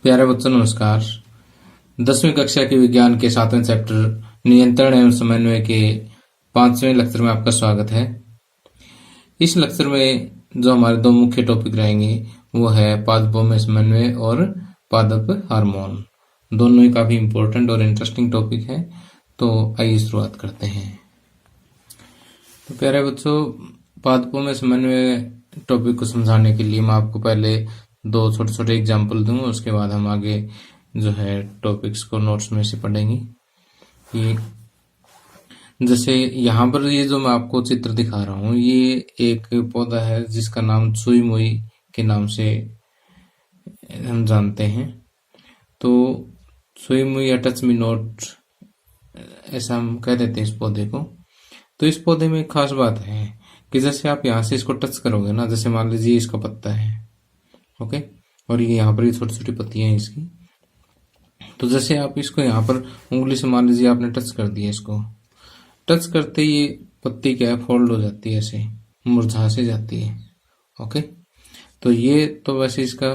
प्यारे बच्चों नमस्कार। 10वीं कक्षा के विज्ञान के 7वें चैप्टर नियंत्रण एवं समन्वय के 5वें लेक्चर में आपका स्वागत है। इस लेक्चर में जो हमारे दो मुख्य टॉपिक रहेंगे वो है पादपों में समन्वय और पादप हार्मोन। दोनों ही काफी इंपॉर्टेंट और इंटरेस्टिंग टॉपिक है। तो आइए शुरुआत करते हैं। तो प्यारे बच्चों, पादपों में समन्वय टॉपिक को समझाने के लिए मैं आपको पहले दो छोटे छोटे एग्जाम्पल दूंगा, उसके बाद हम आगे जो है टॉपिक्स को नोट्स में से पढ़ेंगे। कि जैसे यहाँ पर ये जो मैं आपको चित्र दिखा रहा हूँ, ये एक पौधा है जिसका नाम सुई मुई के नाम से हम जानते हैं। तो सुई मुई या टच मी नॉट ऐसा हम कह देते हैं इस पौधे को। तो इस पौधे में एक खास बात है कि जैसे आप यहाँ से इसको टच करोगे ना, जैसे मान लीजिए इसका पत्ता है, ओके, और ये यहाँ पर ये छोटी छोटी पत्तियां हैं इसकी। तो जैसे आप इसको यहाँ पर उंगली से मान लीजिए आपने टच कर दिया, इसको टच करते ही ये पत्ती क्या है, फोल्ड हो जाती है, ऐसे मुरझा से जाती है। ओके, तो ये तो वैसे इसका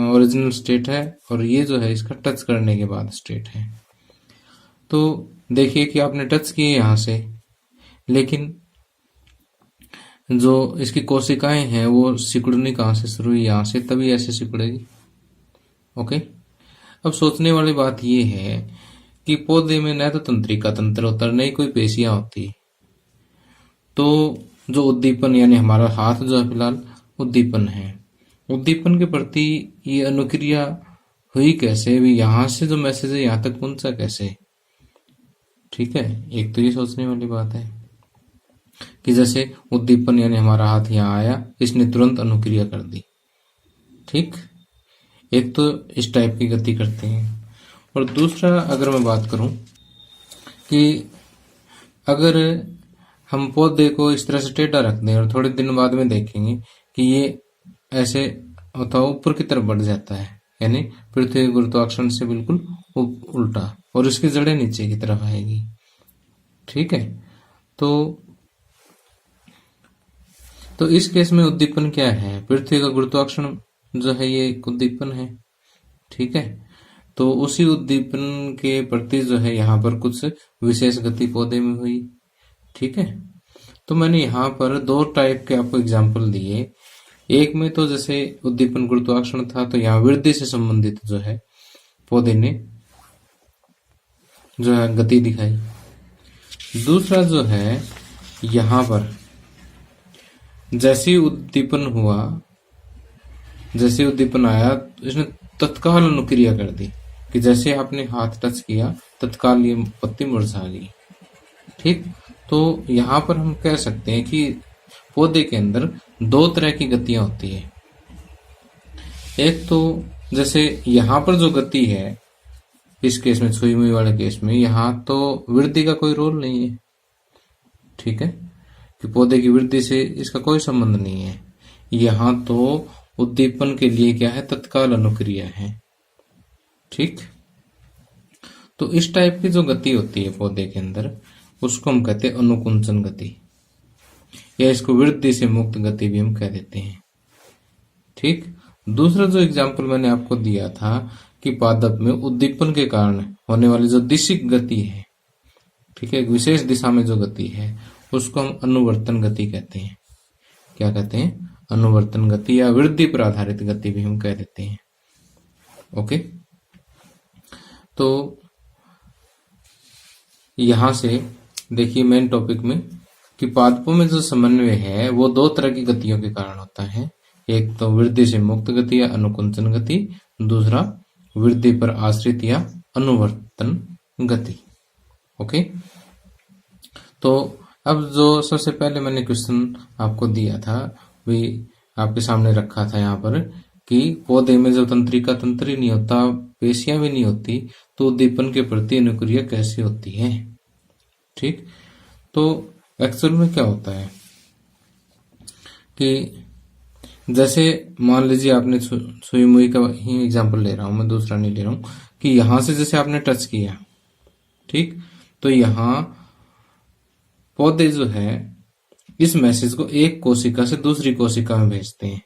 ओरिजिनल स्टेट है और ये जो है इसका टच करने के बाद स्टेट है। तो देखिए कि आपने टच किए यहाँ से, लेकिन जो इसकी कोशिकाएं हैं वो सिकुड़नी कहाँ से शुरू हुई, यहाँ से, तभी ऐसे सिकुड़ेगी। ओके, अब सोचने वाली बात ये है कि पौधे में न तो तंत्रिका तंत्र होता है, न ही कोई पेशियां होती। तो जो उद्दीपन यानी हमारा हाथ जो है फिलहाल उद्दीपन है, उद्दीपन के प्रति ये अनुक्रिया हुई कैसे, भी यहाँ से जो मैसेज है यहाँ तक पहुंचा कैसे। ठीक है, एक तो ये सोचने वाली बात है कि जैसे उद्दीपन यानी हमारा हाथ यहाँ आया, इसने तुरंत अनुक्रिया कर दी। ठीक, एक तो इस टाइप की गति करते हैं। और दूसरा अगर मैं बात करूं कि अगर हम पौधे को इस तरह से टेढ़ा रख दें और थोड़े दिन बाद में देखेंगे कि ये ऐसे होता ऊपर की तरफ बढ़ जाता है, यानी पृथ्वी गुरुत्वाकर्षण से बिल्कुल उल्टा, और इसकी जड़ें नीचे की तरफ आएगी। ठीक है, तो इस केस में उद्दीपन क्या है, पृथ्वी का गुरुत्वाकर्षण जो है ये एक उद्दीपन है। ठीक है, तो उसी उद्दीपन के प्रति जो है यहाँ पर कुछ विशेष गति पौधे में हुई। ठीक है, तो मैंने यहाँ पर दो टाइप के आपको एग्जाम्पल दिए। एक में तो जैसे उद्दीपन गुरुत्वाकर्षण था, तो यहाँ वृद्धि से संबंधित जो है पौधे ने जो है गति दिखाई। दूसरा जो है यहाँ पर जैसे उद्दीपन हुआ, जैसे उद्दीपन आया, इसने तत्काल अनुक्रिया कर दी कि जैसे आपने हाथ टच किया तत्काल ये पत्ती मुरझा गई। ठीक, तो यहाँ पर हम कह सकते हैं कि पौधे के अंदर दो तरह की गतियां होती है। एक तो जैसे यहाँ पर जो गति है, इस केस में सुई मुई वाले केस में, यहाँ तो वृद्धि का कोई रोल नहीं है। ठीक है, कि पौधे की वृद्धि से इसका कोई संबंध नहीं है। यहाँ तो उद्दीपन के लिए क्या है, तत्काल अनुक्रिया है। ठीक, तो इस टाइप की जो गति होती है पौधे के अंदर, उसको हम कहते हैं अनुकुंचन गति, या इसको वृद्धि से मुक्त गति भी हम कह देते हैं। ठीक, दूसरा जो एग्जाम्पल मैंने आपको दिया था कि पादप में उद्दीपन के कारण होने वाली जो दिशिक गति है, ठीक है, एक विशेष दिशा में जो गति है, उसको हम अनुवर्तन गति कहते हैं। क्या कहते हैं, अनुवर्तन गति, या वृद्धि पर आधारित गति भी हम कह देते हैं। ओके, तो यहां से देखिए मेन टॉपिक में कि पादपों में जो समन्वय है वो दो तरह की गतियों के कारण होता है। एक तो वृद्धि से मुक्त गति या अनुकुंचन गति, दूसरा वृद्धि पर आश्रित या अनुवर्तन गति। ओके, तो अब जो सबसे पहले मैंने क्वेश्चन आपको दिया था, भी आपके सामने रखा था यहाँ पर, कि पौधे में जब तंत्रिका तंत्र ही नहीं होता, पेशियां भी नहीं होती, तो उद्दीपन के प्रति अनुक्रिया कैसे होती है। ठीक, तो एक्चुअल में क्या होता है कि जैसे मान लीजिए आपने सुई मुई का ही एग्जांपल ले रहा हूं मैं, दूसरा नहीं ले रहा हूं, कि यहां से जैसे आपने टच किया, ठीक, तो यहाँ पौधे जो है इस मैसेज को एक कोशिका से दूसरी कोशिका में भेजते हैं।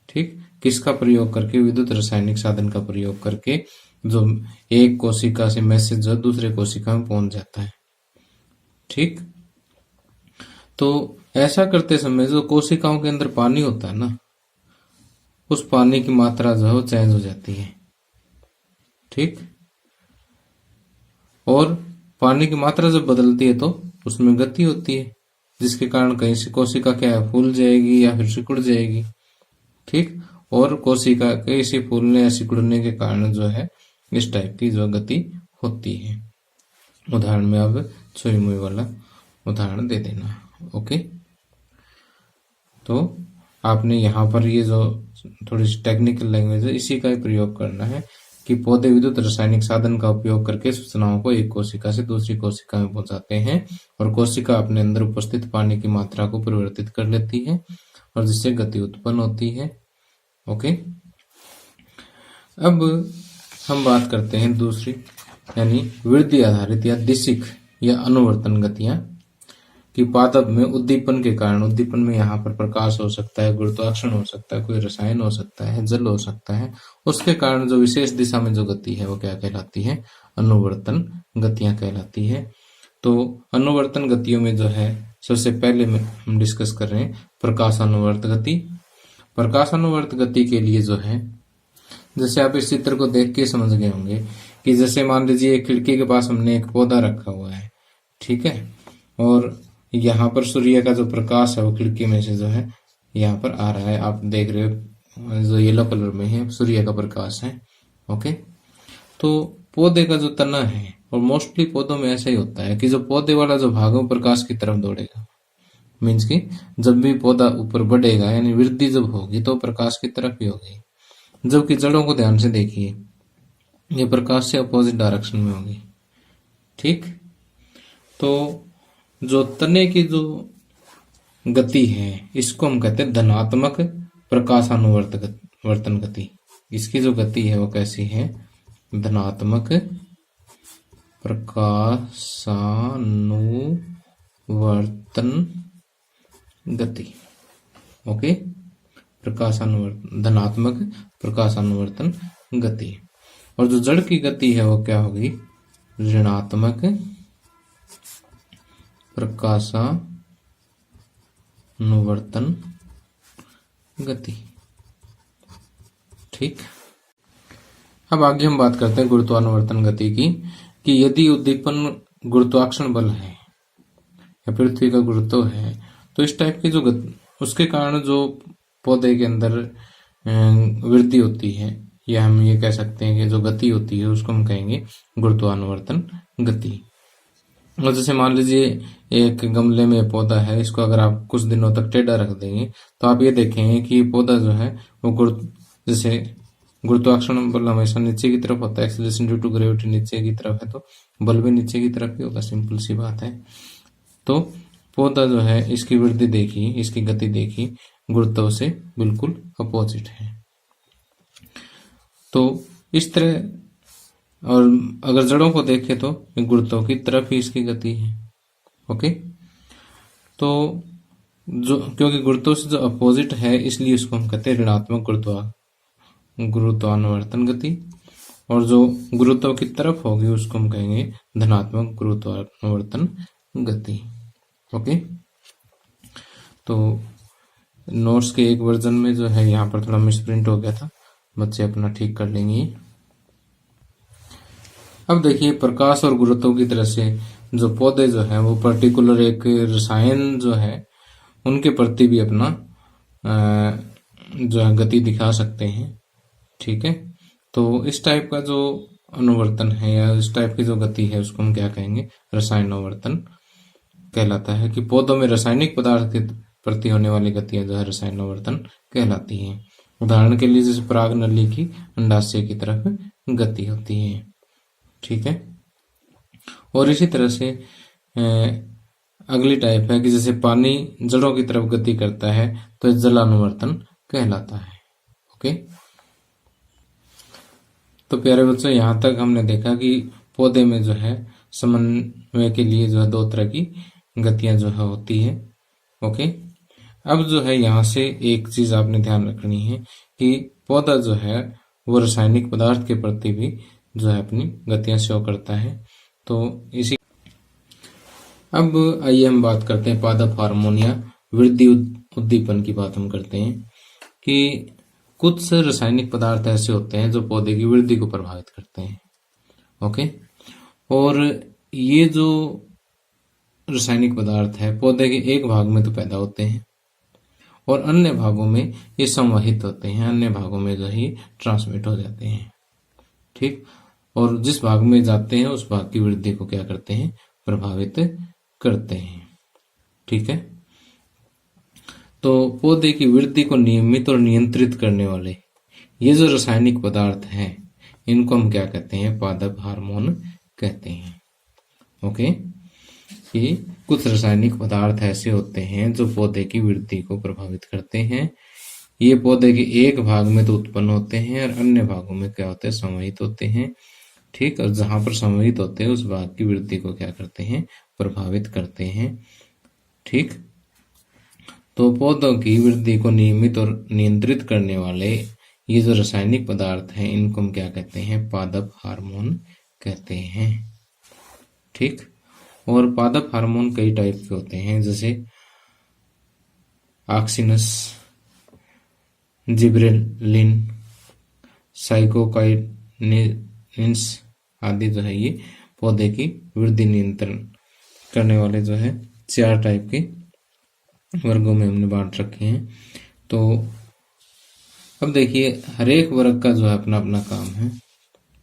ठीक, किसका प्रयोग करके, विद्युत रासायनिक साधन का प्रयोग करके जो एक कोशिका से मैसेज जो दूसरे कोशिका में पहुंच जाता है। ठीक, तो ऐसा करते समय जो कोशिकाओं के अंदर पानी होता है ना, उस पानी की मात्रा जो है वो चेंज हो जाती है। ठीक, और पानी की मात्रा जब बदलती है तो उसमें गति होती है, जिसके कारण कहीं से कोशिका क्या है, फूल जाएगी या फिर सिकुड़ जाएगी। ठीक, और कोशिका के इसी फूलने या सिकुड़ने के कारण जो है इस टाइप की जो गति होती है। उदाहरण में अब छुई मुई वाला उदाहरण दे देना। ओके, तो आपने यहाँ पर ये जो थोड़ी सी टेक्निकल लैंग्वेज है इसी का ही प्रयोग करना है कि पौधे विद्युत रासायनिक साधन का उपयोग करके सूचनाओं को एक कोशिका से दूसरी कोशिका में पहुंचाते हैं और कोशिका अपने अंदर उपस्थित पानी की मात्रा को परिवर्तित कर लेती है और जिससे गति उत्पन्न होती है। ओके, अब हम बात करते हैं दूसरी, यानी वृद्धि आधारित या दिशिक या अनुवर्तन गतियां, कि पादप में उद्दीपन के कारण, उद्दीपन में यहाँ पर प्रकाश हो सकता है, गुरुत्वाकर्षण हो सकता है, कोई रसायन हो सकता है, जल हो सकता है, उसके कारण जो विशेष दिशा में जो गति है वो क्या कहलाती है, अनुवर्तन गतियां कहलाती है। तो अनुवर्तन गतियों में जो है सबसे पहले में हम डिस्कस कर रहे हैं प्रकाशानुवर्त गति। प्रकाशानुवर्त गति के लिए जो है, जैसे आप इस चित्र को देख के समझ गए होंगे कि जैसे मान लीजिए एक खिड़की के पास हमने एक पौधा रखा हुआ है, ठीक है, और यहाँ पर सूर्य का जो प्रकाश है वो खिड़की में से जो है यहाँ पर आ रहा है, आप देख रहे हो जो येलो कलर में है सूर्य का प्रकाश है। ओके, तो पौधे का जो तना है, और मोस्टली पौधों में ऐसा ही होता है कि जो पौधे वाला जो भाग है वो प्रकाश की तरफ दौड़ेगा, मीन्स कि जब भी पौधा ऊपर बढ़ेगा यानी वृद्धि जब होगी तो प्रकाश की तरफ ही होगी, जबकि जड़ों को ध्यान से देखिए ये प्रकाश से अपोजिट डायरेक्शन में होगी। ठीक, तो जो तने की जो गति है इसको हम कहते हैं धनात्मक प्रकाशानुवर्तन गति। इसकी जो गति है वो कैसी है, धनात्मक प्रकाशानुवर्तन गति। ओके, धनात्मक प्रकाशानुवर्तन गति। और जो जड़ की गति है वो क्या होगी, ऋणात्मक प्रकाशानुवर्तन गति। ठीक, अब आगे हम बात करते हैं गुरुत्वानुवर्तन गति की, कि यदि उद्दीपन गुरुत्वाकर्षण बल है या पृथ्वी का गुरुत्व है तो इस टाइप की जो उसके कारण जो पौधे के अंदर वृद्धि होती है, या हम ये कह सकते हैं कि जो गति होती है उसको हम कहेंगे गुरुत्वानुवर्तन गति। और जैसे मान लीजिए एक गमले में पौधा है, इसको अगर आप कुछ दिनों तक टेढ़ा रख देंगे तो आप ये देखेंगे कि पौधा जो है वो जैसे गुरुत्वाकर्षण बल हमेशा नीचे की तरफ होता है, एक्सीलरेशन ड्यू टू ग्रेविटी नीचे की तरफ है तो बल भी नीचे की तरफ ही होगा, सिंपल सी बात है। तो पौधा जो है इसकी वृद्धि देखी, इसकी गति देखी, गुरुत्व से बिल्कुल अपोजिट है। तो इस तरह, और अगर जड़ों को देखें तो गुरुत्व की तरफ ही इसकी गति है। ओके, तो जो क्योंकि गुरुत्व से जो अपोजिट है इसलिए उसको हम कहते हैं ऋणात्मक गुरुत्वानुवर्तन गति, और जो गुरुत्व की तरफ होगी उसको हम कहेंगे धनात्मक गुरुत्वानुवर्तन गति। ओके, तो नोट्स के एक वर्जन में जो है यहाँ पर थोड़ा मिसप्रिंट हो गया था, बच्चे अपना ठीक कर लेंगे। अब देखिए प्रकाश और गुरुत्व की तरह से जो पौधे जो है वो पर्टिकुलर एक रसायन जो है उनके प्रति भी अपना जो है गति दिखा सकते हैं। ठीक है, तो इस टाइप का जो अनुवर्तन है या इस टाइप की जो गति है उसको हम क्या कहेंगे, रसायनोवर्तन कहलाता है, कि पौधों में रासायनिक पदार्थ के प्रति होने वाली गतियां जो है रसायनोवर्तन कहलाती हैं। उदाहरण के लिए जैसे पराग नली की अंडाशय की तरफ गति होती है। ठीक है, और इसी तरह से अगली टाइप है कि जैसे पानी जड़ों की तरफ गति करता है तो जलानुवर्तन कहलाता है। ओके, तो प्यारे बच्चों यहाँ तक हमने देखा कि पौधे में जो है समन्वय के लिए जो है दो तरह की गतियां जो है होती है। ओके, अब जो है यहाँ से एक चीज आपने ध्यान रखनी है कि पौधा जो है वो रासायनिक पदार्थ के प्रति भी जो है अपनी गतियां शो करता है। तो इसी अब आइए हम बात करते हैं पादप हार्मोन या वृद्धि उद्दीपन की बात हम करते हैं कि कुछ रासायनिक पदार्थ ऐसे होते हैं जो पौधे की वृद्धि को प्रभावित करते हैं। ओके, और ये जो रासायनिक पदार्थ है पौधे के एक भाग में तो पैदा होते हैं और अन्य भागों में ये संवहित होते हैं, अन्य भागों में जो है ट्रांसमिट हो जाते हैं। ठीक, और जिस भाग में जाते हैं उस भाग की वृद्धि को क्या करते हैं, प्रभावित करते हैं। ठीक है, तो पौधे की वृद्धि को नियमित और नियंत्रित करने वाले ये जो रासायनिक पदार्थ हैं इनको हम क्या कहते हैं, पादप हार्मोन कहते हैं। ओके, ये कुछ रासायनिक पदार्थ ऐसे होते हैं जो पौधे की वृद्धि को प्रभावित करते हैं। ये पौधे के एक भाग में तो उत्पन्न होते हैं और अन्य भागों में क्या होते हैं, संवहित होते हैं। ठीक, और जहां पर संवहित होते हैं उस भाग की वृद्धि को क्या करते हैं, प्रभावित करते हैं। ठीक, तो पौधों की वृद्धि को नियमित और नियंत्रित करने वाले ये जो रासायनिक पदार्थ हैं इनको हम क्या कहते हैं, पादप हार्मोन कहते हैं। ठीक, और पादप हार्मोन कई टाइप के होते हैं जैसे ऑक्सिनस, जिब्रेलिन, साइटोकाइनिन्स आदि जो है ये पौधे की वृद्धि नियंत्रण करने वाले जो है 4 टाइप के वर्गों में हमने बांट रखे हैं। तो अब देखिए हर एक वर्ग का जो है अपना अपना काम है।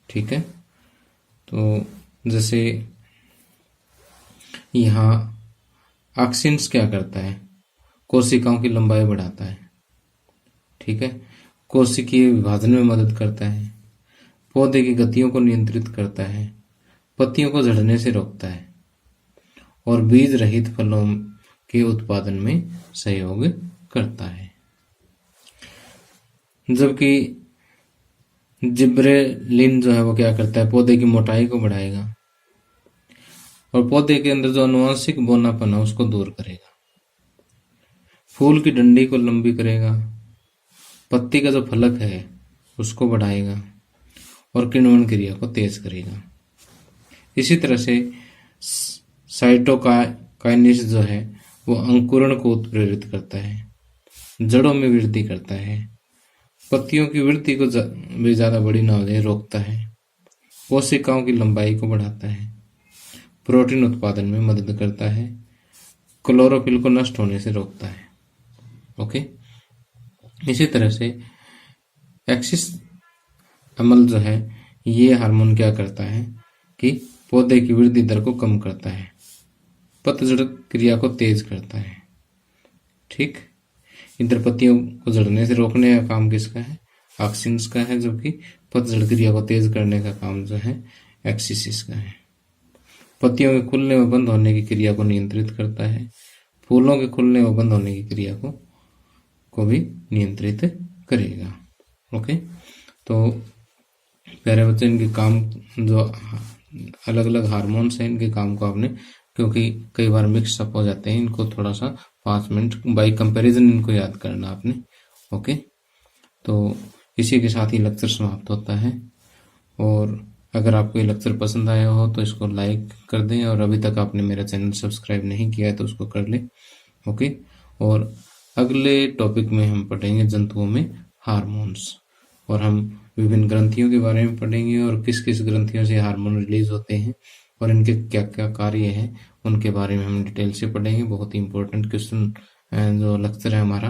ठीक है, तो जैसे यहाँ ऑक्सिन्स क्या करता है, कोशिकाओं की लंबाई बढ़ाता है। ठीक है, कोशिकीय विभाजन में मदद करता है, पौधे की गतियों को नियंत्रित करता है, पत्तियों को झड़ने से रोकता है और बीज रहित फलों के उत्पादन में सहयोग करता है। जबकि जिब्रेलिन जो है वो क्या करता है, पौधे की मोटाई को बढ़ाएगा और पौधे के अंदर जो आनुवंशिक बौनापन है उसको दूर करेगा, फूल की डंडी को लंबी करेगा, पत्ती का जो फलक है उसको बढ़ाएगा और किण्वन क्रिया को तेज करेगा। इसी तरह से साइटोकाइनेसिस जो है वो अंकुरण को उत्प्रेरित करता है, जड़ों में वृद्धि करता है, पत्तियों की वृद्धि को भी ज्यादा बड़ी ना हो जाए रोकता है, कोशिकाओं की लंबाई को बढ़ाता है, प्रोटीन उत्पादन में मदद करता है, क्लोरोफिल को नष्ट होने से रोकता है। ओके, इसी तरह से एक्सिस अमल जो है ये हार्मोन क्या करता है कि पौधे की वृद्धि दर को कम करता है, पतझड़ क्रिया को तेज करता है। ठीक, इधर पत्तियों को झड़ने से रोकने का काम किसका है, ऑक्सिन्स का है, जबकि पतझड़ क्रिया को तेज करने का काम जो है एक्सिस का है। पत्तियों के खुलने व बंद होने की क्रिया को नियंत्रित करता है, फूलों के खुलने व बंद होने की क्रिया को भी नियंत्रित करेगा। ओके, तो प्यारे बच्चे इनके काम जो अलग अलग हार्मोन्स हैं इनके काम को आपने, क्योंकि कई बार मिक्स अप हो जाते हैं, इनको थोड़ा सा 5 मिनट बाई कंपैरिजन इनको याद करना आपने। ओके, तो इसी के साथ ही लेक्चर समाप्त होता है। और अगर आपको ये लेक्चर पसंद आया हो तो इसको लाइक कर दें और अभी तक आपने मेरा चैनल सब्सक्राइब नहीं किया है तो उसको कर लें। ओके, और अगले टॉपिक में हम पढ़ेंगे जंतुओं में हार्मोन्स और हम विभिन्न ग्रंथियों के बारे में पढ़ेंगे और किस किस ग्रंथियों से हार्मोन रिलीज होते हैं और इनके क्या क्या कार्य हैं उनके बारे में हम डिटेल से पढ़ेंगे। बहुत ही इंपॉर्टेंट क्वेश्चन जो लेक्चर है हमारा।